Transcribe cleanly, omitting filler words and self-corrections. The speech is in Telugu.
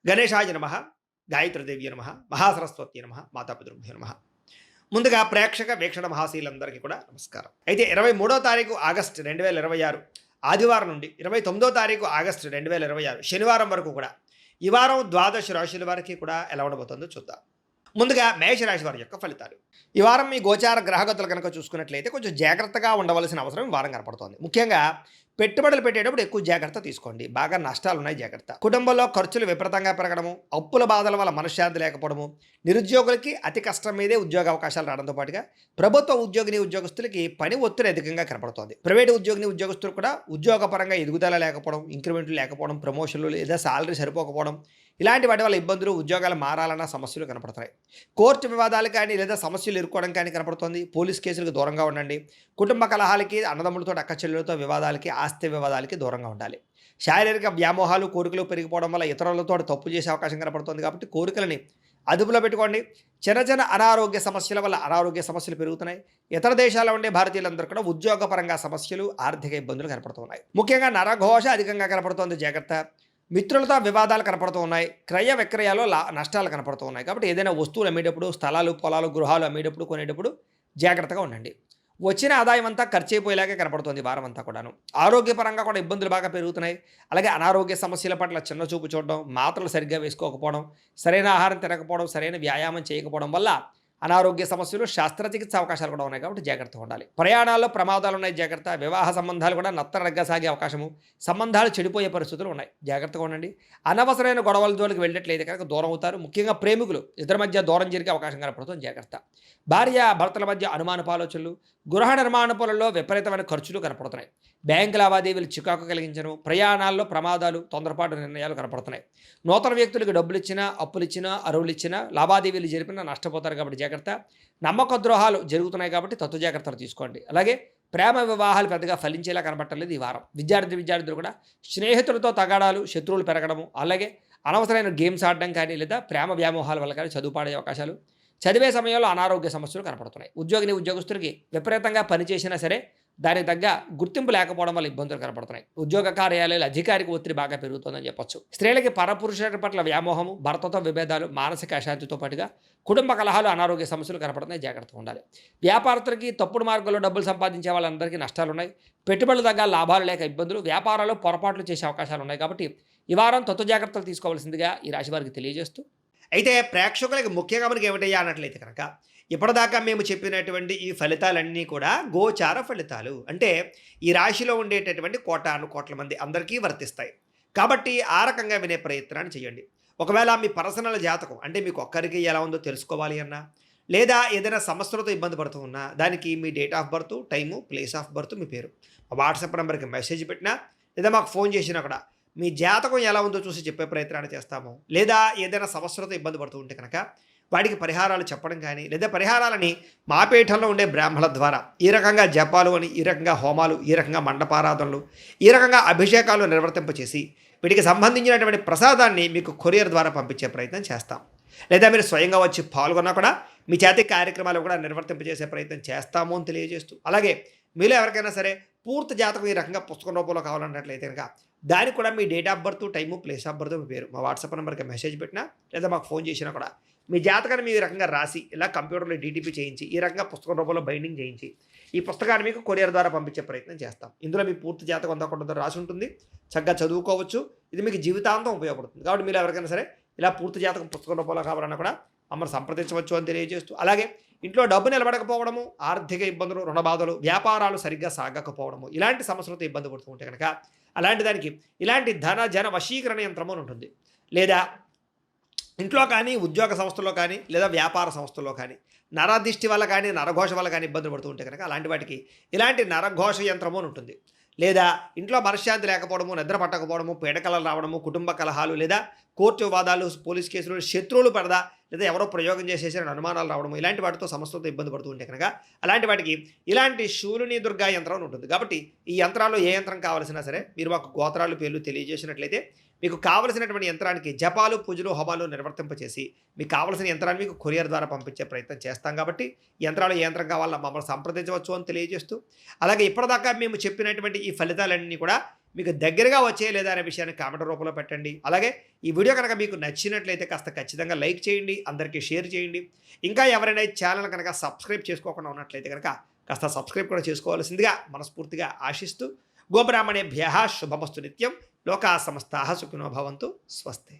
గణేశాయ నమః, గాయత్రీదేవ్యై నమః, మహాసరస్వత్యై నమః, మాతాపితృభ్యో నమః. ముందుగా ప్రేక్షక వీక్షణ మహాశీలందరికీ కూడా నమస్కారం. అయితే 23వ తారీఖు ఆగస్టు 2026 ఆదివారం నుండి 29వ తారీఖు ఆగస్టు 2026 శనివారం వరకు కూడా ఈ వారం ద్వాదశ రాశుల వారికి కూడా ఎలా ఉండబోతుందో చూద్దాం. ముందుగా మేషరాశి వారి యొక్క ఫలితాలు. ఈ వారం మీ గోచార గ్రహగతులు కనుక చూసుకున్నట్లయితే కొంచెం జాగ్రత్తగా ఉండవలసిన అవసరం ఈ వారం కనపడుతోంది. ముఖ్యంగా పెట్టుబడులు పెట్టేటప్పుడు ఎక్కువ జాగ్రత్త తీసుకోండి. బాగా నష్టాలు ఉన్నాయి, జాగ్రత్త. కుటుంబంలో ఖర్చులు విపరీతంగా పెరగడము, అప్పుల బాధల వల్ల మనశ్శాంతి లేకపోవడము, నిరుద్యోగులకి అతి కష్టం మీదే ఉద్యోగ అవకాశాలు రావడంతో పాటుగా ప్రభుత్వ ఉద్యోగస్తులకి పని ఒత్తిడి అధికంగా కనపడుతోంది. ప్రైవేటు ఉద్యోగస్తులు కూడా ఉద్యోగపరంగా ఎదుగుదల లేకపోవడం, ఇంక్రిమెంట్లు లేకపోవడం, ప్రమోషన్లు లేదా సాలరీ సరిపోకపోవడం, ఇలాంటి వాటి వల్ల ఇబ్బందులు, ఉద్యోగాలు మారాలన్న సమస్యలు కనపడుతున్నాయి. కోర్టు వివాదాలు కానీ లేదా సమస్యలు ఎదుర్కోవడం కానీ కనపడుతుంది. పోలీస్ కేసులకు దూరంగా ఉండండి. కుటుంబ కలహాలకి, అన్నదమ్ములతో అక్క చెల్లెలతో వివాదాలకి, ఆస్తి వివాదాలకి దూరంగా ఉండాలి. శారీరక వ్యామోహాలు, కోరికలు పెరిగిపోవడం వల్ల ఇతరులతో తప్పు చేసే అవకాశం కనపడుతుంది. కాబట్టి కోరికలని అదుపులో పెట్టుకోండి. చిన్న చిన్న అనారోగ్య సమస్యల వల్ల అనారోగ్య సమస్యలు పెరుగుతున్నాయి. ఇతర దేశాల్లో ఉండే భారతీయులందరూ కూడా ఉద్యోగపరంగా సమస్యలు, ఆర్థిక ఇబ్బందులు కనపడుతున్నాయి. ముఖ్యంగా నరఘోష అధికంగా కనపడుతోంది, జాగ్రత్త. మిత్రులతో వివాదాలు కనపడుతూ ఉన్నాయి. క్రయ విక్రయాల్లో నష్టాలు కనపడుతూ ఉన్నాయి. కాబట్టి ఏదైనా వస్తువులు అమ్మేటప్పుడు, స్థలాలు, పొలాలు, గృహాలు అమ్మేటప్పుడు, కొనేటప్పుడు జాగ్రత్తగా ఉండండి. వచ్చిన ఆదాయం అంతా ఖర్చు అయిపోయేలాగే కనపడుతుంది వారం అంతా కూడాను. ఆరోగ్యపరంగా కూడా ఇబ్బందులు బాగా పెరుగుతున్నాయి. అలాగే అనారోగ్య సమస్యల పట్ల చిన్న చూపు చూడడం, మాత్రలు సరిగ్గా వేసుకోకపోవడం, సరైన ఆహారం తినకపోవడం, సరైన వ్యాయామం చేయకపోవడం వల్ల అనారోగ్య సమస్యలు, శస్త్రచికిత్స అవకాశాలు కూడా ఉన్నాయి. కాబట్టి జాగ్రత్తగా ఉండాలి. ప్రయాణాల్లో ప్రమాదాలు ఉన్నాయి, జాగ్రత్త. వివాహ సంబంధాలు కూడా నత్తనడగ్గా సాగే అవకాశము, సంబంధాలు చెడిపోయే పరిస్థితులు ఉన్నాయి, జాగ్రత్తగా ఉండండి. అనవసరమైన గొడవల జోలికి వెళ్ళినట్లయితే కనుక దూరం అవుతారు. ముఖ్యంగా ప్రేమికులు ఇద్దరి మధ్య దూరం జరిగే అవకాశం కనపడుతుంది, జాగ్రత్త. భార్య భర్తల మధ్య అనుమానపు ఆలోచనలు, గృహ నిర్మాణ పనుల్లో విపరీతమైన ఖర్చులు కనపడుతున్నాయి. బ్యాంకు లావాదేవీలు చికాకు కలిగించను, ప్రయాణాల్లో ప్రమాదాలు, తొందరపాటు నిర్ణయాలు కనపడుతున్నాయి. నూతన వ్యక్తులకు డబ్బులు ఇచ్చినా, అప్పులు ఇచ్చినా, అరువులు ఇచ్చినా, లావాదేవీలు జరిపినా నష్టపోతారు. కాబట్టి జాగ్రత్త. నమ్మక ద్రోహాలు జరుగుతున్నాయి కాబట్టి తత్వ జాగ్రత్తలు తీసుకోండి. అలాగే ప్రేమ వివాహాలు పెద్దగా ఫలించేలా కనబట్టలేదు ఈ వారం. విద్యార్థులు కూడా స్నేహితులతో తగాడాలు, శత్రువులు పెరగడము, అలాగే అనవసరమైన గేమ్స్ ఆడడం కానీ లేదా ప్రేమ వ్యామోహాల వల్ల కానీ చదువు పాడే అవకాశాలు, చదివే సమయంలో అనారోగ్య సమస్యలు కనపడుతున్నాయి. ఉద్యోగస్తులకి విపరీతంగా పనిచేసినా సరే దానికి తగ్గ గుర్తింపు లేకపోవడం వల్ల ఇబ్బందులు కనపడుతున్నాయి. ఉద్యోగ కార్యాలయాలు అధికారిక ఒత్తిడి బాగా పెరుగుతుందని చెప్పొచ్చు. స్త్రీలకి పరపురుషుల పట్ల వ్యామోహము, భర్తతో విభేదాలు, మానసిక అశాంతితో పాటుగా కుటుంబ కలహాలు, అనారోగ్య సమస్యలు కనపడుతున్నాయి, జాగ్రత్తగా ఉండాలి. వ్యాపారస్తులకి తప్పుడు మార్గంలో డబ్బులు సంపాదించే వాళ్ళందరికీ నష్టాలు ఉన్నాయి. పెట్టుబడులు తగ్గ లాభాలు లేక ఇబ్బందులు, వ్యాపారాలు పొరపాట్లు చేసే అవకాశాలు ఉన్నాయి. కాబట్టి ఈ వారం తత్వ జాగ్రత్తలు తీసుకోవాల్సిందిగా ఈ రాశి వారికి తెలియజేస్తూ, అయితే ప్రేక్షకులకి ముఖ్యంగా మనకి ఏమిటయ్యా అన్నట్లయితే కనుక ఇప్పటిదాకా మేము చెప్పినటువంటి ఈ ఫలితాలన్నీ కూడా గోచార ఫలితాలు. అంటే ఈ రాశిలో ఉండేటటువంటి కోటాను కోట్ల మంది అందరికీ వర్తిస్తాయి. కాబట్టి ఆ రకంగా వినే ప్రయత్నాన్ని చేయండి. ఒకవేళ మీ పర్సనల్ జాతకం అంటే మీకు ఒక్కరికి ఎలా ఉందో తెలుసుకోవాలి అన్నా, లేదా ఏదైనా సమస్యలతో ఇబ్బంది పడుతూ ఉన్నా, దానికి మీ date of birth, time, place of birth, మీ పేరు వాట్సాప్ నెంబర్కి మెసేజ్ పెట్టినా లేదా మాకు ఫోన్ చేసినా కూడా మీ జాతకం ఎలా ఉందో చూసి చెప్పే ప్రయత్నాన్ని చేస్తాము. లేదా ఏదైనా సమస్యలతో ఇబ్బంది పడుతూ ఉంటే కనుక వాటికి పరిహారాలు చెప్పడం కానీ, లేదా పరిహారాలని మా పీఠంలో ఉండే బ్రాహ్మణుల ద్వారా ఈ రకంగా జపాలు అని, ఈ రకంగా హోమాలు, ఈ రకంగా మండపారాధనలు, ఈ రకంగా అభిషేకాలు నిర్వర్తింపచేసి వీటికి సంబంధించినటువంటి ప్రసాదాన్ని మీకు కొరియర్ ద్వారా పంపించే ప్రయత్నం చేస్తాం. లేదా మీరు స్వయంగా వచ్చి పాల్గొన్నా కూడా మీ చేతి కార్యక్రమాలు కూడా నిర్వర్తింపజేసే ప్రయత్నం చేస్తాము అని తెలియజేస్తూ, అలాగే మీలో ఎవరికైనా సరే పూర్తి జాతకం ఈ రకంగా పుస్తకం రూపంలో కావాలన్నట్లయితే కనుక దానికి కూడా మీ date of birth, time, place of birth, మీ పేరు మా వాట్సాప్ నెంబర్కి మెసేజ్ పెట్టినా లేదా మాకు ఫోన్ చేసినా కూడా మీ జాతకాన్ని మీ రకంగా రాసి ఇలా కంప్యూటర్లో డీటీపీ చేయించి ఈ రకంగా పుస్తకం రూపంలో బైండింగ్ చేయించి ఈ పుస్తకాన్ని మీకు కొరియర్ ద్వారా పంపించే ప్రయత్నం చేస్తాం. ఇందులో మీ పూర్తి జాతకం అంతా కొంత రాసి ఉంటుంది, చక్కగా చదువుకోవచ్చు. ఇది మీకు జీవితాంతం ఉపయోగపడుతుంది. కాబట్టి మీరు ఎవరికైనా సరే ఇలా పూర్తి జాతకం పుస్తకం రూపంలో కావాలన్నా కూడా మమ్మల్ని సంప్రదించవచ్చు అని తెలియజేస్తూ, అలాగే ఇంట్లో డబ్బు నిలబడకపోవడము, ఆర్థిక ఇబ్బందులు, రుణ బాధలు, వ్యాపారాలు సరిగ్గా సాగకపోవడము, ఇలాంటి సమస్యలతో ఇబ్బంది పడుతూ ఉంటే కనుక అలాంటి దానికి ఇలాంటి ధన జన వశీకరణ యంత్రము అని ఉంటుంది. లేదా ఇంట్లో కానీ, ఉద్యోగ సంస్థల్లో కానీ, లేదా వ్యాపార సంస్థల్లో కానీ నరదిష్టి వల్ల కానీ, నరఘోష వల్ల కానీ ఇబ్బందులు పడుతూ ఉంటే కనుక అలాంటి వాటికి ఇలాంటి నరఘోష యంత్రము అని ఉంటుంది. లేదా ఇంట్లో మనశ్శాంతి లేకపోవడము, నిద్ర పట్టకపోవడము, పీడకలలు రావడము, కుటుంబ కలహాలు, లేదా కోర్టు వివాదాలు, పోలీస్ కేసులు, శత్రువులు పడదా, లేదా ఎవరో ప్రయోగం చేసేసిన అనుమానాలు రావడము, ఇలాంటి వాటితో సమస్యలతో ఇబ్బంది పడుతూ ఉంటే కనుక అలాంటి వాటికి ఇలాంటి శూలిని దుర్గా యంత్రం అని ఉంటుంది. కాబట్టి ఈ యంత్రాల్లో ఏ యంత్రం కావాల్సినా సరే మీరు మాకు గోత్రాలు, పేర్లు తెలియజేసినట్లయితే మీకు కావలసినటువంటి యంత్రానికి జపాలు, పూజలు, హోమాలు నిర్వర్తింపచేసి మీకు కావలసిన యంత్రాన్ని మీకు కొరియర్ ద్వారా పంపించే ప్రయత్నం చేస్తాం. కాబట్టి యంత్రాలు ఏ యంత్రం కావాలో మమ్మల్ని సంప్రదించవచ్చు అని తెలియజేస్తూ, అలాగే ఇప్పటిదాకా మేము చెప్పినటువంటి ఈ ఫలితాలన్నీ కూడా మీకు దగ్గరగా వచ్చే లేదా అనే విషయాన్ని కామెంట్ రూపంలో పెట్టండి. అలాగే ఈ వీడియో కనుక మీకు నచ్చినట్లయితే కాస్త ఖచ్చితంగా లైక్ చేయండి, అందరికీ షేర్ చేయండి. ఇంకా ఎవరైనా ఈ ఛానల్ కనుక సబ్స్క్రైబ్ చేసుకోకుండా ఉన్నట్లయితే కనుక కాస్త సబ్స్క్రైబ్ కూడా చేసుకోవాల్సిందిగా మనస్ఫూర్తిగా ఆశిస్తూ గోబ్రాహ్మణేభ్యః శుభమస్తు నిత్యం. లోకా సమస్తాః సుఖినో భవంతు. స్వస్తి.